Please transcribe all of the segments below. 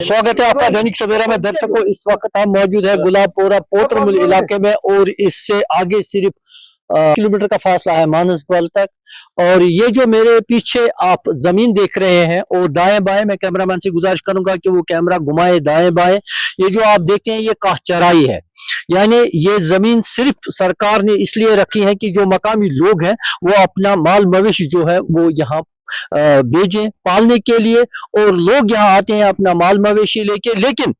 स्वागत है आपका दैनिक सवेरा में। दर्शकों, इस वक्त हम मौजूद है गुलाबपोरा पोतरमुल इलाके में और इससे आगे सिर्फ किलोमीटर का फासला है मानसबल तक। और ये जो मेरे पीछे आप जमीन देख रहे हैं और दाएं बाएं, मैं कैमरामैन से गुजारिश करूंगा कि वो कैमरा घुमाए दाएं बाएं। ये जो आप देखते हैं ये काश्त चराई है, यानी ये जमीन सिर्फ सरकार ने इसलिए रखी है कि जो मकामी लोग हैं वो अपना माल मवेशी जो है वो यहाँ बेचें पालने के लिए, और लोग यहाँ आते हैं अपना माल मवेशी लेके। लेकिन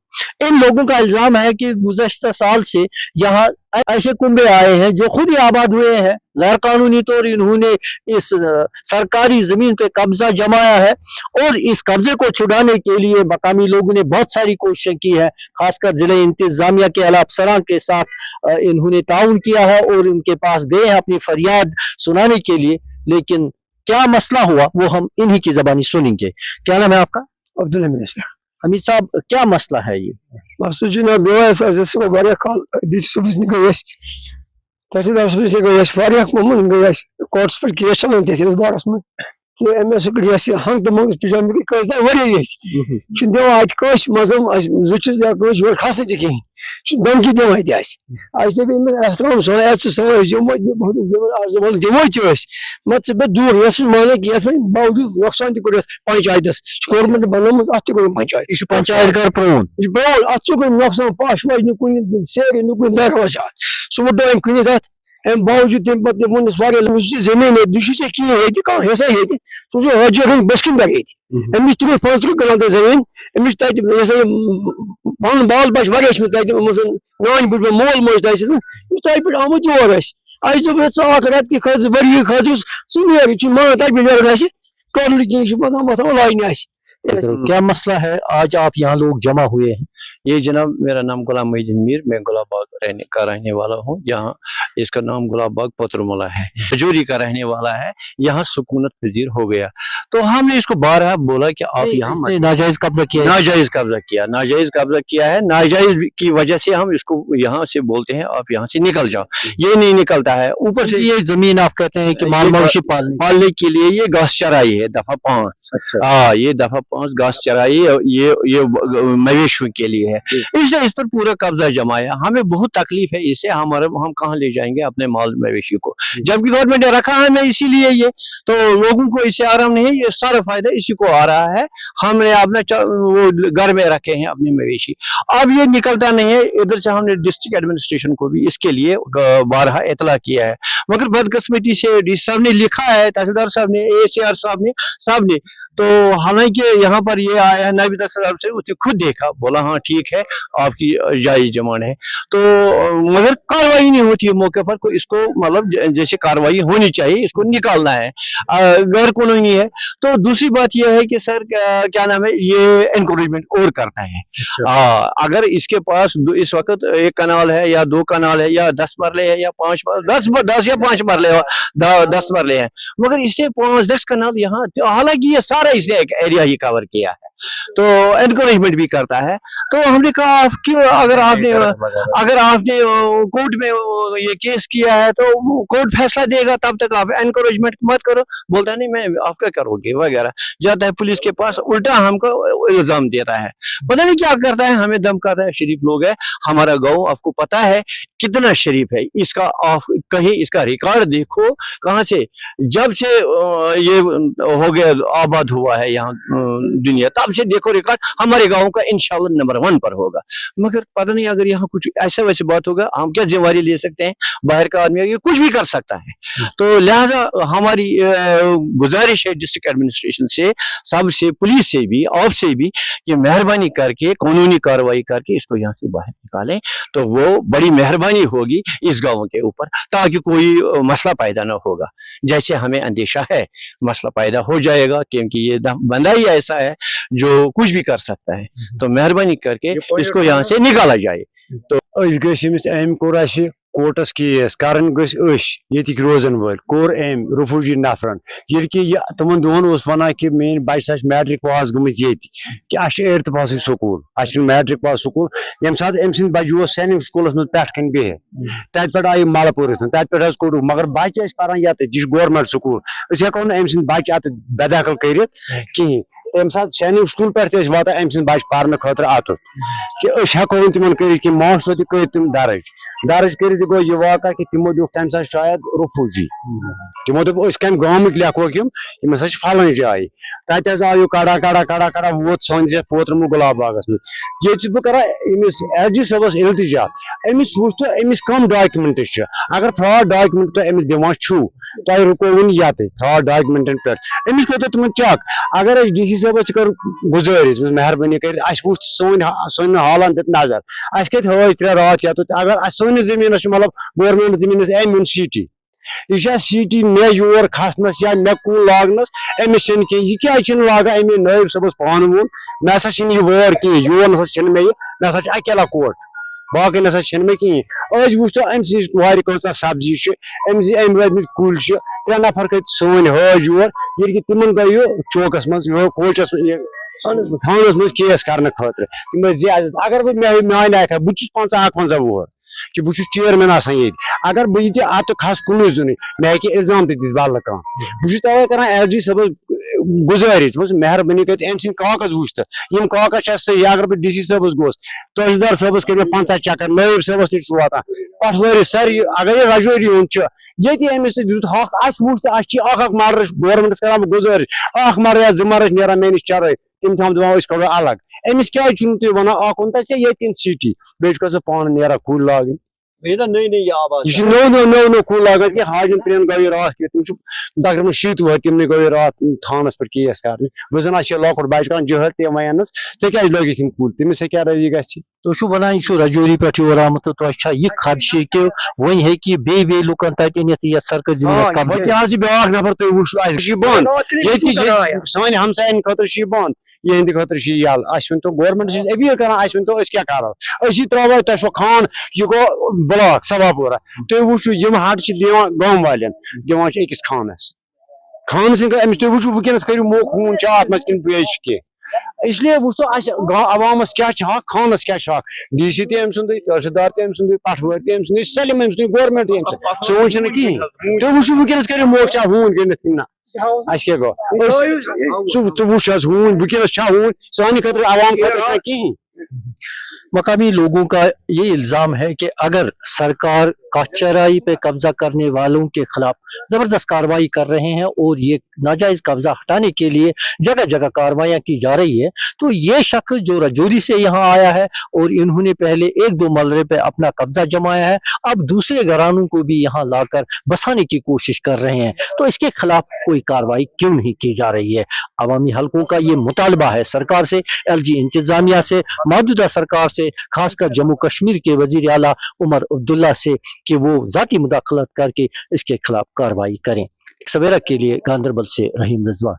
इन लोगों का इल्जाम है कि गुज़श्ता साल से यहाँ ऐसे कुंबे आए हैं जो खुद ही आबाद हुए हैं गैर कानूनी तौर। इन्होंने इस सरकारी जमीन पे कब्जा जमाया है और इस कब्जे को छुड़ाने के लिए मकामी लोगों ने बहुत सारी कोशिशें की है, खासकर जिला इंतजामिया के आला अफसरान के साथ इन्होंने ताउन किया है और उनके पास गए हैं अपनी फरियाद सुनाने के लिए। लेकिन क्या मसला हुआ वो हम इन्हीं की जबानी सुनेंगे। क्या नाम है आपका? अब्दुल हमीद साहब। हमीद साहब, क्या मसला है ये? मकसूद जनाब वारिया काल गयस तहसीलदार गयस वारिया ममन गयस कोर्ट्स पर केस चलान तहसील बारस में कि एमएस गयस हंग तो मंग पिजाम की कस दा वरी ये छु देव आज कोश मजम जुच या कोश वर खास की दम की देव आज आज से भी मैं एहतराम सो ऐसे सो जो बहुत जबर आजमल देव चोस मत से दूर यस माने कि यस बावजूद नुकसान दी कर पंचायत गवर्नमेंट बनम अच्छे को पंचायत इस पंचायत कर प्रोन ये बोल अच्छे को नुकसान पास वाज न कोई सेरे न कोई देखा सो डोम कुनी दैट एम बावजूद तम पत मुनिस वारिया जमीन है दुशु से की है कि कहां ऐसा है तो जो हज जगह बसकिन गई एम इस 5 कनाल जमीन एम तत ऐसे पन बाल बच वारिया में तत मसन नान बुड मोल मोज तत तत पे आमत योर आज तो बस आखरत की खज बड़ी खज सुनिए छु मान तत पे योर आसी कर की छु पता मत लाइन आसी। क्या मसला है आज आप यहाँ लोग जमा हुए हैं? ये जनाब, मेरा नाम गुलाम मोहिउद्दीन मीर, मैं गुलाबबाग रहने वाला हूँ। यहाँ इसका नाम गुलाबबाग पोतरमुला है, हजूरी का रहने वाला है। यहाँ सुकूनत पजीर हो गया तो हमने इसको बारहा बोला कि आप यहाँ नाजायज कब्जा किया, नाजायज कब्जा किया है। नाजायज की वजह से हम इसको यहाँ से बोलते हैं आप यहाँ से निकल जाओ। ये नहीं निकलता है। ऊपर से ये जमीन आप कहते हैं कि माल मवेशी पालने के लिए ये घास चराई है दफा 5। हाँ, ये दफा 5 घास चराई ये मवेशियों के लिए है। इसने इस पर पूरा कब्जा जमाया। हमें बहुत तकलीफ है इससे। हम कहाँ ले जाएंगे अपने माल मवेशी को, जबकि गवर्नमेंट ने रखा है हमें इसीलिए। ये तो लोगों को इससे आराम नहीं है, ये सारा फायदा इसी को आ रहा है। हमने अपना वो घर में रखे हैं अपने मवेशी, अब ये निकलता नहीं है। इधर से हमने डिस्ट्रिक्ट एडमिनिस्ट्रेशन को भी इसके लिए बारहा इतला किया है, मगर बदकिस्मती से डी साहब ने लिखा है, तहसीलदार साहब ने, ACR साहब ने तो हालांकि यहाँ पर ये आया नायब तहसीलदार से, उसने खुद देखा, बोला हाँ ठीक है आपकी जायज जमान है, तो मगर कार्रवाई नहीं होती है मौके पर। कोई इसको मतलब जैसे कार्रवाई होनी चाहिए, इसको निकालना है, गैर कानूनी है। तो दूसरी बात यह है कि सर क्या नाम है, ये एनकरेजमेंट और करना है। अगर इसके पास इस वक्त 1 कनाल है या 2 कनाल है या 10 मरले है या 5 10 या 5 मरले 10 मरले है, मगर इससे 5-10 कनाल यहाँ, हालांकि ये सारा इसने एक एरिया ही कवर किया है, तो एनकरेजमेंट भी करता है। तो हमने कहा क्यों, अगर आपने कोर्ट में ये केस किया है तो कोर्ट फैसला देगा, तब तक आप एनकरेजमेंट मत करो। बोलता नहीं मैं आप क्या करोगे वगैरह, जाता है पुलिस के पास, उल्टा हमको इल्जाम देता है, पता नहीं क्या करता है, हमें धमकाता है। शरीफ लोग है हमारा गाँव, आपको पता है कितना शरीफ है, इसका आप कहीं इसका रिकॉर्ड देखो, कहाँ से जब से ये हो गया आबाद हुआ है यहाँ दुनिया, तब से देखो रिकॉर्ड हमारे गांव का इंशाल्लाह नंबर 1 पर होगा। मगर पता नहीं अगर यहाँ कुछ ऐसा वैसे बात होगा, हम क्या जिम्मेवारी ले सकते हैं? बाहर का आदमी ये कुछ भी कर सकता है। तो लिहाजा हमारी गुजारिश है डिस्ट्रिक्ट एडमिनिस्ट्रेशन से, सबसे, पुलिस से भी, आपसे भी, कि मेहरबानी करके कानूनी कार्रवाई करके इसको यहाँ से बाहर निकालें, तो वो बड़ी मेहरबानी होगी इस गाँव के ऊपर, ताकि कोई मसला पैदा न होगा। जैसे हमें अंदेशा है मसला पैदा हो जाएगा, क्योंकि ये बंदा ही ऐसा है जो कुछ भी कर सकता है। तो मेहरबानी करके इसको यहाँ से निकाला जाए। तो कोर्टस केस करन गक रोजन वाल कोर एम रिफ्यूजी नफरन ये कि तमन दोहन वन कि मेन बच्चा मैट्रिक पास गमत ये कि 8th पास स्कूल मैट्रिक पास स्कूल यम सात अम सद बच्चे सैनिक स्कूलस मज पे बिह तत पे आई मलपुर तत पे कोड़ मगर बच्चे पान ये गवर्नमेंट स्कूल हेको अम सद बच्चे अत बेदखल कर कहें तम सात सैनिक स्कूल पे वाता अम सद बच पार खतर अत कि हेको तिमन कर मास्टरो तम तम दर्ज कर गो यह वाक़ कि तिमो दुख तम सा शायद रुफूजी तिमो दोप कम गामुक लेखो यम हसा फलन जाए तत आयो कड़ा कड़ा कड़ा कड़ा वोत सन पोतरमु गुलाब बागस मे ये बह कर एस डी सबस इल्तिजा अमिस वुच तो अमिस कम डॉक्यूमेंट अगर फ्रॉड डॉक्यूमेंट तो अमिस दिवान तुम रुको यत फ्रॉड डॉक्यूमेंटन पे अमिस को तुम चेक अगर डी सी सबस कर गुजारिश मेहरबानी कर वुच सन हालान पे नजर अस कत हज 3 रात यत अगर सन जमीन मतलब गवर्नमेंट जमीन अन सीटी यह सीटी मे योर खसनस या मे कुल लागनस अमिस कह क्या लागा अमे नायब सबस पान वोन मे हसा वार कह योर नसा मे मे हसा अकेला कोट बाकी नसा मे कहें आज वुच तो अम सजा सब्जी अम वत कुल 3 नफर कत सन हज योर ये तिमन गो चौकस मज कोचस थानस मज केस कर खतर तम अगर मान आखा बहुत 55 वोर कि बहुत चेयरमैन ये अगर बह अत खस कुन जुन मे हे इल्जाम बदल कह बहुत तवे कर एस डी सबस गुजारिश मेहरबानी कर अम सद कागज वुच तो कागज सही अगर बह डी सी सबस गोस तहसीलदार सबस कर 50 चक्कर नायब सबस ता पटवारी सर अगर यह रजौरी हूं ये अमिस दुत हक अस वुच तो मर्डर गवर्नमेंटस कर गुजारिश मर्डर या 2 मर्डर नीरा मे नश चर तम थाम दपान करो अलग अमिस क्या तुम वन ये सीटी बेस पान नीरा कुल लाग यह नो कुल लाग कि हाजन प्रेन गई रात तुम तकरीबन 7 वह तमन गई रात थानस पे केस कर बह जन लकुट बच कर जहर तम वनस क्या लगे तम कुल तमिस क्या रवि तुम वन यह रजौरी पे योर आमुत तो यह खदशे कि वन हे बे लुकन तत सरकारी जमीन कब्जा ब्या नफर तुम वो बंद सान हमसायन खतर बंद यह खतर यल वन तो गवर्नमेंट अपील कर वन तो क्या करो त्रो तुम खान यह गो ब्लॉक सभापुरा तुम वो हट गाँव वाले दिवान अकिस खानस अमिस तुम वो वनस करो मो खून अत मे बेच कह इसलिए वो तो अवामस क्या हक खानस क्या हक डी सी तम सुंद तहसीलदार तम सुंद पटवारी तम सुंद सलम अम सुंद गवर्नमेंट सोन कहें तुम वो वनस करो मो हून गन क्या गो वो हून वनस हून सान खतर अवाम खतर कहें। मकामी लोगों का ये इल्जाम है कि अगर सरकार काश्तकारी पे कब्जा करने वालों के खिलाफ जबरदस्त कार्रवाई कर रहे हैं और ये नाजायज कब्जा हटाने के लिए जगह जगह कार्रवाइयां की जा रही है, तो ये शख्स जो रजौरी से यहाँ आया है और इन्होंने पहले 1-2 मलरे पे अपना कब्जा जमाया है, अब दूसरे घरानों को भी यहाँ लाकर बसाने की कोशिश कर रहे हैं, तो इसके खिलाफ कोई कार्रवाई क्यों नहीं की जा रही है। अवामी हलकों का ये मुतालबा है सरकार से, LG इंतजामिया से, मौजूदा सरकार से, खासकर जम्मू कश्मीर के वजीर आला उमर अब्दुल्ला से कि वो जाती मुदाखलत करके इसके खिलाफ कार्रवाई करें। सवेरा के लिए गांधरबल से रहीम रिजवान।